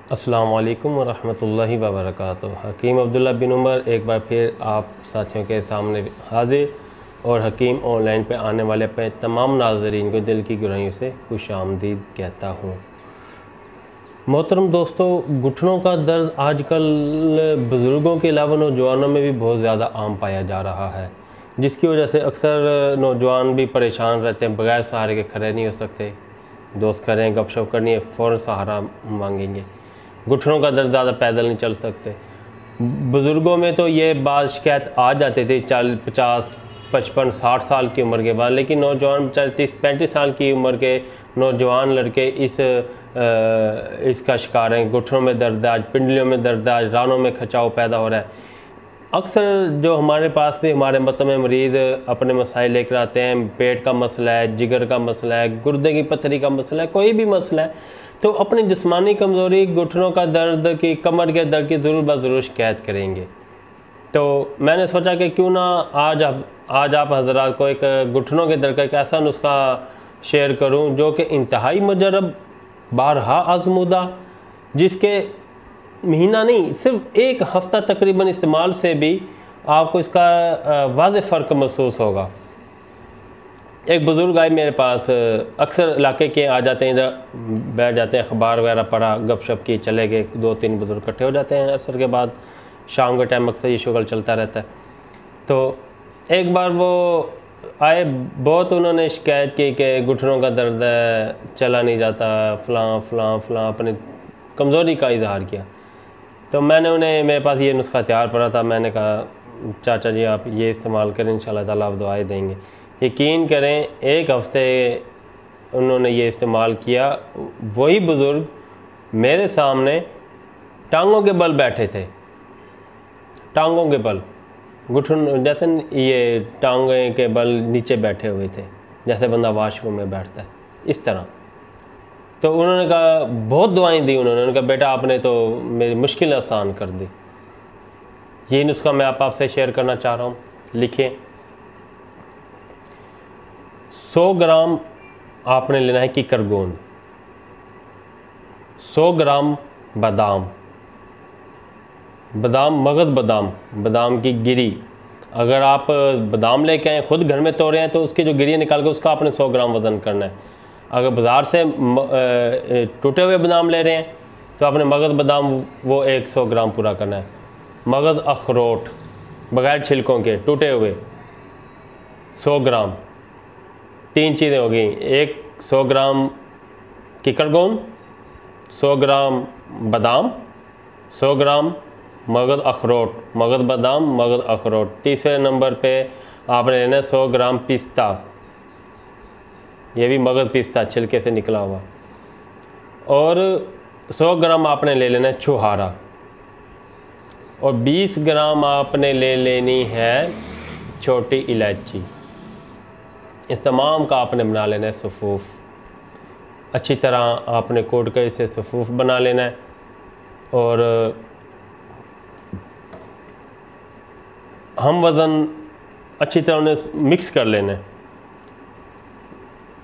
अस्सलामु अलैकुम वरहमतुल्लाहि वबरकातुहू। हकीम अब्दुल्ला बिन उमर एक बार फिर आप साथियों के सामने हाजिर और हकीम ऑनलाइन पे आने वाले अपने तमाम नाज़रीन को दिल की गहराइयों से खुश आमदीद कहता हूँ। मोहतरम दोस्तों, घुटनों का दर्द आजकल बुज़ुर्गों के अलावा नौजवानों में भी बहुत ज़्यादा आम पाया जा रहा है, जिसकी वजह से अक्सर नौजवान भी परेशान रहते हैं। बग़ैर सहारे के खड़े नहीं हो सकते, दोस्त खड़े हैं, गपशप करनी है, फ़ौरन सहारा मांगेंगे। घुटनों का दर्द ज़्यादा पैदल नहीं चल सकते। बुज़ुर्गों में तो ये बात शिकायत आ जाती थी 50, 55, 60 साल की उम्र के बाद, लेकिन नौजवान बेचारे 30-35 साल की उम्र के नौजवान लड़के इसका शिकार हैं। घुटनों में दर्द है, आज पिंडलियों में दर्द है, आज रानों में खिंचाव पैदा हो रहा है। अक्सर जो हमारे पास भी हमारे मतों में मरीज़ अपने मसाइल लेकर आते हैं, पेट का मसला है, जिगर का मसला है, गुर्दे की पथरी का मसला है, कोई भी मसला है, तो अपनी जिस्मानी कमज़ोरी, घुटनों का दर्द की, कमर के दर्द की ज़रूर ब शिकायत करेंगे। तो मैंने सोचा कि क्यों ना आज आप हज़रात को एक घुटनों के दर्द का एक ऐसा नुस्खा शेयर करूं जो कि इंतहाई मुजरब, बारहा आज़मूदा, जिसके महीना नहीं सिर्फ एक हफ़्ता तकरीबन इस्तेमाल से भी आपको इसका वाज़ेह फ़र्क महसूस होगा। एक बुज़ुर्ग आए मेरे पास, अक्सर इलाके के आ जाते हैं, इधर बैठ जाते हैं, अखबार वगैरह पढ़ा, गपशप की, चले गए। 2-3 बुज़ुर्ग इकट्ठे हो जाते हैं असर के बाद, शाम के टाइम अक्सर ये शुगल चलता रहता है। तो एक बार वो आए, बहुत उन्होंने शिकायत की कि घुटनों का दर्द है, चला नहीं जाता, फ़लाँ अपनी कमज़ोरी का इजहार किया। तो मैंने उन्हें, मेरे पास ये नुस्खा तैयार पड़ा था, मैंने कहा चाचा जी आप ये इस्तेमाल करें, इंशाअल्लाह ताला आप दुआएं देंगे। यकीन करें, एक हफ़्ते उन्होंने ये इस्तेमाल किया। वही बुज़ुर्ग मेरे सामने टांगों के बल बैठे थे, टांगों के बल, घुटन जैसे ये टांगों के बल नीचे बैठे हुए थे, जैसे बंदा वॉशरूम में बैठता है, इस तरह। तो उन्होंने कहा, बहुत दुआएं दी उन्होंने कहा बेटा आपने तो मेरी मुश्किल आसान कर दी। ये नुस्खा मैं आपसे शेयर करना चाह रहा हूँ। लिखें, 100 ग्राम आपने लेना है कीकर गोंद, 100 ग्राम बादाम, मगज़ बादाम की गिरी। अगर आप बादाम लेके आए, खुद घर में तोड़े हैं, तो उसकी जो गिरी निकाल के उसका आपने 100 ग्राम वज़न करना है। अगर बाज़ार से टूटे हुए बादाम ले रहे हैं तो आपने मगज़ बादाम वो 100 ग्राम पूरा करना है। मगज़ अखरोट बग़ैर छिलकों के टूटे हुए 100 ग्राम। 3 चीज़ें हो गई, 100 ग्राम कीकर गोंद, 100 ग्राम बादाम, 100 ग्राम मगज़ अखरोट, मगज़ बादाम, मगज़ अखरोट। तीसरे नंबर पे आपने लेना है 100 ग्राम पिस्ता, ये भी मगज़ पिस्ता छिलके से निकला हुआ। और 100 ग्राम आपने ले लेना है छुहारा, और 20 ग्राम आपने ले लेनी है छोटी इलायची। इस तमाम का आपने बना लेना है सफ़ूफ़। अच्छी तरह आपने कोट कर इसे सफ़ूफ़ बना लेना है, और हम वज़न अच्छी तरह उन्हें मिक्स कर लेना है।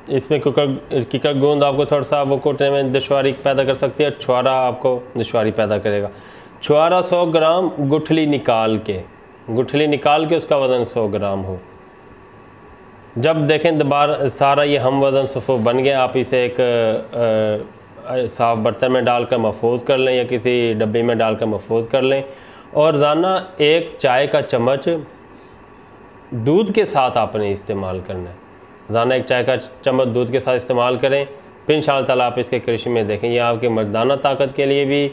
इसमें कीकर गोंद आपको थोड़ा सा वो कोटने में दुश्वारी पैदा कर सकती है, और छुहारा आपको दुश्वारी पैदा करेगा। छुहारा 100 ग्राम गुठली निकाल के उसका वज़न 100 ग्राम हो। जब देखें दोबारा सारा ये हम वज़न सफ़ूफ़ बन गया, आप इसे एक साफ़ बर्तन में डालकर महफूज कर लें, या किसी डब्बे में डालकर महफूज कर लें। और रोज़ाना 1 चाय का चम्मच दूध के साथ आपने इस्तेमाल करना है। रोज़ाना 1 चाय का चम्मच दूध के साथ इस्तेमाल करें, फिर इंशाअल्लाह ताला आप इसके करिश्मे देखें। ये आपके मर्दाना ताकत के लिए भी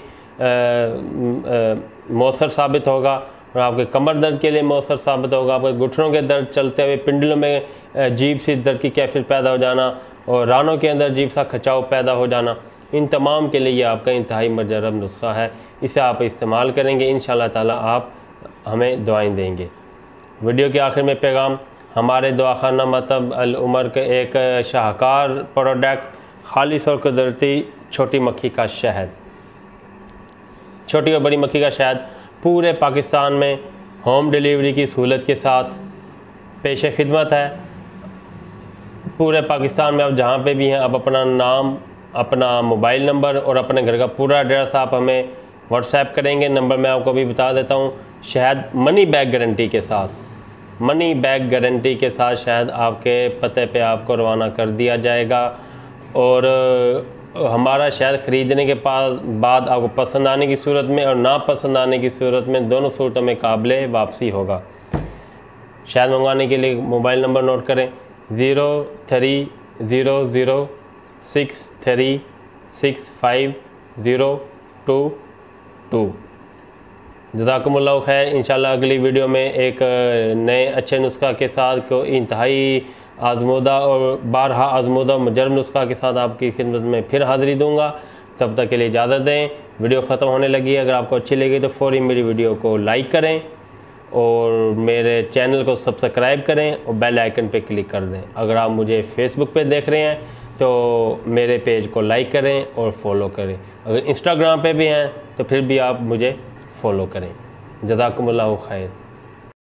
मौसर साबित होगा, और आपके कमर दर्द के लिए मौसर साबित होगा। आपके घुटनों के दर्द चलते हुए पिंडलों में अजीब सी दर्द की कैफियत पैदा हो जाना, और रानों के अंदर अजीब सा खिंचाव पैदा हो जाना, इन तमाम के लिए ये आपका इंतहाई मुजरब नुस्खा है। इसे आप इस्तेमाल करेंगे, इंशाअल्लाह ताला आप हमें दुआएं देंगे। वीडियो के आखिर में पैगाम, हमारे दवाखाना मतब अल उमर के एक शाहकार प्रोडक्ट खालिस और कुदरती छोटी मक्खी का शहद, छोटी और बड़ी मक्खी का शहद पूरे पाकिस्तान में होम डिलीवरी की सहूलत के साथ पेश खिदमत है। पूरे पाकिस्तान में आप जहाँ पे भी हैं, आप अपना नाम अपना मोबाइल नंबर और अपने घर का पूरा एड्रेस आप हमें व्हाट्सएप करेंगे। नंबर मैं आपको अभी बता देता हूँ। शहद मनी बैग गारंटी के साथ, मनी बैग गारंटी के साथ शहद आपके पते पे आपको रवाना कर दिया जाएगा। और हमारा शहद ख़रीदने के बाद आपको पसंद आने की सूरत में और ना पसंद आने की सूरत में, दोनों सूरतों में काबिल वापसी होगा। शहद मंगवाने के लिए मोबाइल नंबर नोट करें 030063650222। जज़ाकुमुल्लाह खैर। इंशाल्लाह अगली वीडियो में एक नए अच्छे नुस्खा के साथ, को इंतहाई आजमूदा और बारहा आजमूदा मुजरब नुस्खा के साथ आपकी खिदमत में फिर हाज़िरी दूंगा। तब तक के लिए इजाज़त दें। वीडियो ख़त्म होने लगी है, अगर आपको अच्छी लगी तो फ़ौरी मेरी वीडियो को लाइक करें और मेरे चैनल को सब्सक्राइब करें और बेल आइकन पे क्लिक कर दें। अगर आप मुझे फ़ेसबुक पे देख रहे हैं तो मेरे पेज को लाइक करें और फॉलो करें। अगर इंस्टाग्राम पे भी हैं तो फिर भी आप मुझे फॉलो करें। जज़ाकुमुल्लाह खैर।